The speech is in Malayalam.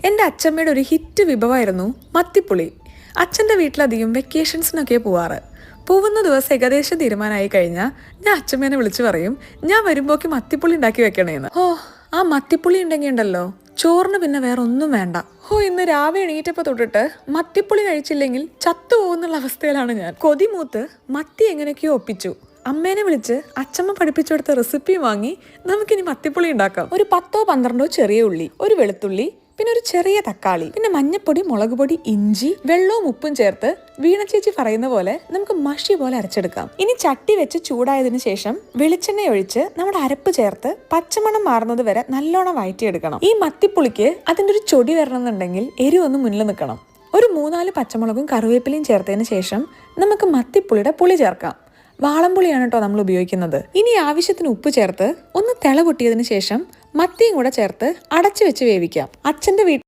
എൻ്റെ അച്ഛമ്മയുടെ ഒരു ഹിറ്റ് വിഭവമായിരുന്നു മത്തിപ്പുളി. അച്ഛൻ്റെ വീട്ടിലധികം വെക്കേഷൻസിനൊക്കെ പോവാറ്. പോകുന്ന ദിവസം ഏകദേശം തീരുമാനമായി കഴിഞ്ഞാൽ ഞാൻ അച്ഛമ്മേനെ വിളിച്ചു പറയും, ഞാൻ വരുമ്പോക്ക് മത്തിപ്പുളി ഉണ്ടാക്കി വെക്കണേന്ന്. ആ മത്തിപ്പുളി ഉണ്ടെങ്കിൽ ഉണ്ടല്ലോ ചോറിന് പിന്നെ വേറെ ഒന്നും വേണ്ട. ഇന്ന് രാവിലെ എണീറ്റപ്പോൾ തൊട്ടിട്ട് മത്തിപ്പുളി കഴിച്ചില്ലെങ്കിൽ ചത്തുപോകുന്നുള്ള അവസ്ഥയിലാണ് ഞാൻ. കൊതിമൂത്ത് മത്തി എങ്ങനെയൊക്കെയോ ഒപ്പിച്ചു. അമ്മേനെ വിളിച്ച് അച്ഛമ്മ പഠിപ്പിച്ചു കൊടുത്ത റെസിപ്പി വാങ്ങി നമുക്കിനി മത്തിപ്പുളി ഉണ്ടാക്കാം. ഒരു 10-12 ചെറിയ ഉള്ളി, ഒരു വെളുത്തുള്ളി, പിന്നെ ഒരു ചെറിയ തക്കാളി, പിന്നെ മഞ്ഞപ്പൊടി, മുളക് പൊടി, ഇഞ്ചി, വെള്ളവും ഉപ്പും ചേർത്ത് വീണ ചേച്ചി പറയുന്ന പോലെ നമുക്ക് മഷി പോലെ അരച്ചെടുക്കാം. ഇനി ചട്ടി വെച്ച് ചൂടായതിനു ശേഷം വെളിച്ചെണ്ണ ഒഴിച്ച് നമ്മുടെ അരപ്പ് ചേർത്ത് പച്ചമണം മാറുന്നത് വരെ നല്ലോണം വഴറ്റിയെടുക്കണം. ഈ മത്തിപ്പുളിക്ക് അതിൻ്റെ ഒരു ചൊടി വരണമെന്നുണ്ടെങ്കിൽ എരിവൊന്ന് മുന്നിൽ നിൽക്കണം. ഒരു 3-4 പച്ചമുളകും കറിവേപ്പിലയും ചേർത്തതിന് ശേഷം നമുക്ക് മത്തിപ്പുളിയുടെ പുളി ചേർക്കാം. വാളംപുളിയാണ് കേട്ടോ നമ്മൾ ഉപയോഗിക്കുന്നത്. ഇനി ആവശ്യത്തിന് ഉപ്പ് ചേർത്ത് ഒന്ന് തിള പൊട്ടിയതിനു ശേഷം മത്തിയും കൂടെ ചേർത്ത് അടച്ചു വെച്ച് വേവിക്കാം. അച്ഛൻ്റെ